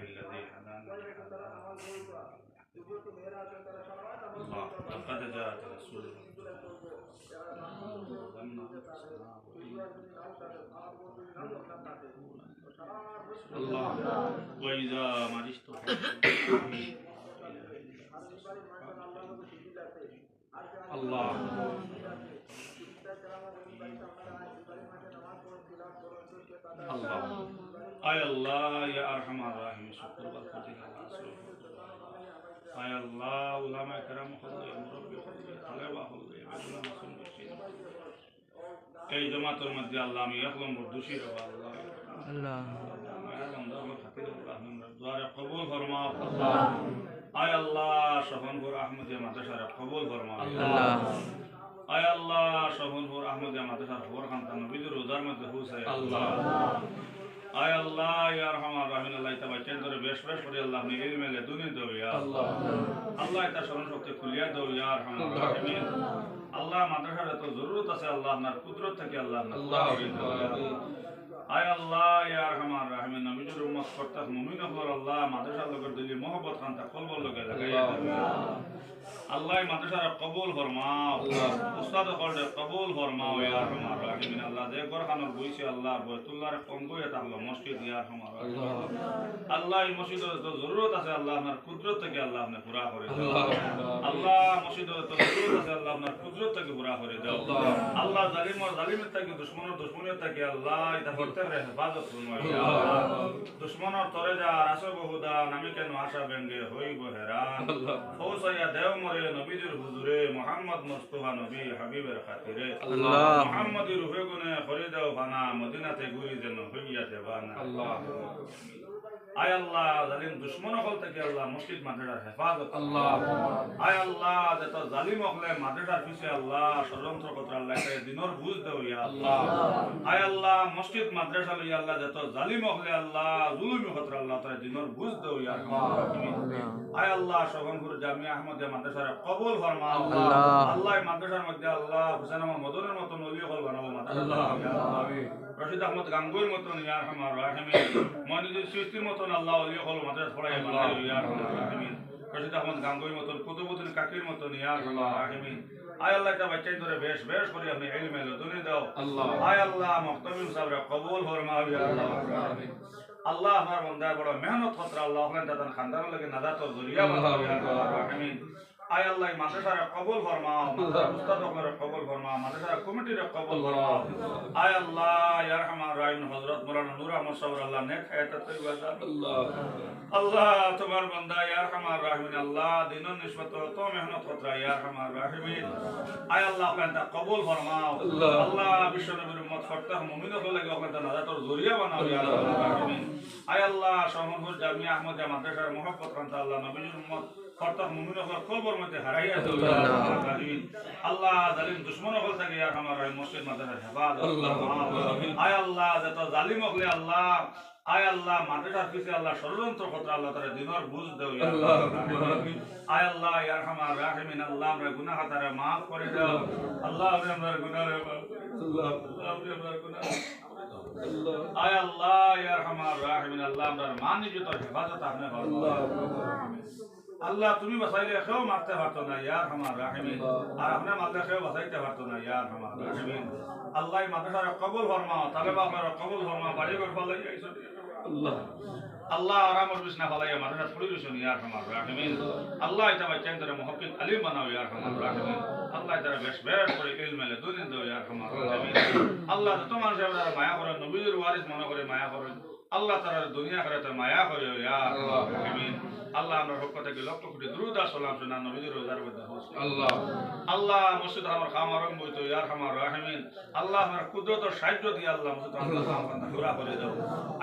الذي هدانا لهذا الله لقد جاءت رسول الله وإذا مرضت الله الله আয় আল্লাহ ইয়া আরহামার রাহিম শুকর বরকতি আয় আল্লাহ উলামা کرام হযরত মুরব্বি হযরত তালেবা হযরত আল্লাহ মাসুম বশির এই জামাতের মধ্যে আল্লাহ আমি একদম দোষী রব আল্লাহ আল্লাহ আমার বান্দার খাতির রহমান দোয়া কবুল ফরমাও আল্লাহ আয় আল্লাহ শফনপুর আহমদিয়া মাদ্রাসার কবুল ফরমাও আল্লাহ আয় আল্লাহ শফনপুর আহমদিয়া মাদ্রাসার খবর খানতা নবীর রোজার মধ্যে হুসাই আল্লাহ আয় আল্লাহ ইয়া আরহামার রাহিম আল্লাহ ইতা বাচ্চান করে বেশ বেশ করে আল্লাহ আপনি ইলমে লেদুনি দাও ইয়া আল্লাহ আল্লাহ ইতা স্মরণ শক্তি খুলিয়া দাও ইয়া আরহামার রাহিম আল্লাহ মাদ্রাসার এত জরুরত আছে আল্লাহ আপনার কুদরত থেকে আল্লাহ আয় আল্লাহ ইয়া আরহামার রাহিম নবীর উম্মত করতে মুমিন হল আল্লাহ মাদ্রাসার লোকের দিলি মোহব্বত খানতা কলবল লগে লাগাইয়া দাও আল্লাহ মাদ্রাসার কবুল ফরমাও উস্তাদ হলরে কবুল ফরমাও ইয়া আরহামার রাহিম আল্লাহ যে ঘরখানোর বইছে আল্লাহ বাইতুল্লাহর কঙ্গয়ে তাহলে মসজিদ ইয়া আরহামার আল্লাহ এই মসজিদের তো জরুরত আছে আল্লাহ আপনার কুদরত থেকে আল্লাহ আপনি পুরা করে দাও আল্লাহ মসজিদের তো জরুরত আছে আল্লাহ আপনার কুদরত থেকে পুরা করে দাও আল্লাহ জালিমের থেকে দুশমনের থেকে আল্লাহ এটা প্রত্যেকের হেফাজত ফরমাও ইয়া আল্লাহ দুশমনের তরে যা আসে বহুদা নামি কেন আশা ব্যঙ্গে হইব হেরান ফৌসাইয়া দেও মরে নবীজির হুজুরে মুহাম্মদ মুস্তাফা নবী হাবিবের খাতিরে আল্লাহ মুহাম্মদি রূহে গুনে করে দাও বানা মদিনাতে ঘুরি যেন হইয়াতে বানা আল্লাহ আয় আল্লাহ জালিম দুশমন হল থেকে আল্লাহ মসজিদ মাদ্রাসার হেফাজত আল্লাহ আয় আল্লাহ যত জালিম হলে মাদ্রাসার পিছে আল্লাহ ষড়যন্ত্র করতে আল্লাহ দিনের বুঝ দাও ইয়া আল্লাহ আয় আল্লাহ মসজিদ মাদ্রাসা লইয়া আল্লাহ যত জালিম হলে আল্লাহ জুলুমি করতে আল্লাহ তার দিনের বুঝ দাও ইয়া আল্লাহ আয় আল্লাহ শোভনপুর জামিয়া আহমদিয়া মাদ্রাসার কবুল ফরমাও আল্লাহ আল্লাহ মাদ্রাসার মধ্যে আল্লাহ হুসেন আহমদ মদনের মতন ওলি হল বানাবো মাদ্রাসা আমিন রশিদ আহমদ গাঙ্গুইর মতন ইয়া আরহামার রাহিম মনিজুর সৃষ্টির মতন আল্লাহ ওলি হল মাদ্রাসা পড়াই বানাবো ইয়া আরহামার রাহিম রশিদ আহমদ গাঙ্গুইর মতন কুতুবউদ্দিন কাকির মতন ইয়া আরহামার রাহিম আয় আল্লাহ এটা বাচ্চাই ধরে বেশ বেশ করে আপনি ইলমে লদুনি দাও আল্লাহ আয় আল্লাহ মুহতামিম সাহেবরা কবুল ফরমাও ইয়া আল্লাহ আল্লাহ আমার বান্দার বড় মেহনত করতে আল্লাহ আপনার দাদান খানদানের লাগে নাজাতর জরিয়া বানাও ইয়া আল্লাহ আমিন আয় আল্লাহ মাদ্রাসার কবুল ফরমাও উস্তাদদের কবুল ফরমাও মাদ্রাসার কমিটির কবুল ফরমাও আয় আল্লাহ ইয়া আরহামার রাহিম হযরত মাওলানা নূর আহমদ সাহেব আল্লাহ নেক হায়াত তৈবা দান আল্লাহ আল্লাহ তোমার বান্দা ইয়া আরহামার রাহিম আল্লাহ দিনের নিসবত তো মেহনত করতে ইয়া আরহামার রাহিম আয় আল্লাহ আপনার কবুল ফরমাও আল্লাহ বিশ্ব নবীর উম্মত করতে মুমিনদের লাগে আপনার নাজাতর জরিয়া বানাও ইয়া আল্লাহ আমিন আয় আল্লাহ শোভনপুর জামিয়া আহমদিয়া মাদ্রাসার মুহাব্বত খানতা আল্লাহ নবীর উম্মত করতে মুমিনদের কবর মধ্যে হারাইয়া দাও ইয়া আল্লাহ আমিন আল্লাহ জালিম দুশমন হল থেকে ইয়া আরহামার রাহিম মসজিদ মাদ্রাসার হেফাজত আল্লাহ আয় আল্লাহ যত জালিম হলে আল্লাহ আয় আল্লাহ মাদ্রাসার পিছে আল্লাহ ষড়যন্ত্র করতে আল্লাহ তার দিনের বুঝ দাও ইয়া আল্লাহ আয় আল্লাহ ইয়া আরহামার রাহিমিন আল্লাহ আমরা গুনাহ খাতারে maaf করে দাও আল্লাহ আপনি আমাদের গুনাহে আল্লাহ আপনি আমাদের গুনাহ আয় আল্লাহ ইয়া আরহামার রাহিমিন আল্লাহ আমরা মানিজতর হেফাজত আপনি আল্লাহ আল্লাহ তুমি বাঁচাইলে কেউ মারতে পারতো না ইয়া আরহামার রাহিমিন আর আপনি মারলে কেউ বাঁচাইতে পারতো না ইয়া আরহামার রাহিমিন আল্লাহ মাদ্রাসার কবুল ফরমাও তালেবা আপনার কবুল ফরমাও বাড়ি ঘর ফলাই আইছো আল্লাহ আল্লাহ আরামর বিছনা ফলাইয়া মাদ্রাসা ছড়ি দিছো ইয়া আরহামার রাহিমিন আল্লাহ এটা বাচ্চান ধরে মুহাক্কিক আলিম বানাও ইয়া আরহামার রাহিমিন আল্লাহ এটা বেশ বেশ করে ইলমে দুনিয়া দাও ইয়া আরহামার রাহিমিন আল্লাহ তোমার সাহেবরা মায়া করে নবীর ওয়ারিস মনে করে মায়া করে আল্লাহ তাআলা দুনিয়া আখিরাতে মায়া করে ইয়া আল্লাহ আমিন আল্লাহ আমরা পক্ষ থেকে লক্ষ কোটি দরুদ আর সালাম শুনান নবীর রোজার মধ্যে আল্লাহ আল্লাহ মসজিদ আমার খামারম বইতো ইয়া আরহামার রাহিমিন আল্লাহ আমার কুদরত ও সাহায্য দিয়ে আল্লাহ মসজিদ আমার খামারটা পুরা করে দাও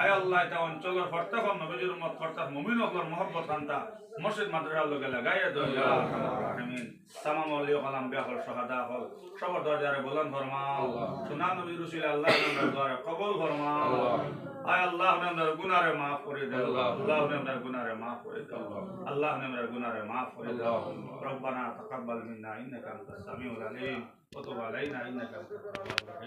আয় আল্লাহ এটা অঞ্চলের প্রত্যেক নবীর উম্মত প্রত্যেক মুমিন হকর মহব্বত খানতা মসজিদ মাদ্রাসার লগে লাগাইয়া দাও ইয়া আরহামার রাহিমিন तमाम औलिया कलाम बिया हल शहादा हल सबर दरजारे बुलंद फरमाओ सुना नबी रसूल अल्लाह ने द्वारा कबूल फरमाओ आय अल्लाह ने मेरे गुनाह रे माफ कर दे अल्लाह ने मेरे गुनाह रे माफ कर दे अल्लाह ने मेरे गुनाह रे माफ कर दे रब्बना तकब्बल मिन्ना इन्नका अंतस समीउल अलीम व तुब अलैना इन्नका अंतत तव्वाबुर रहीम।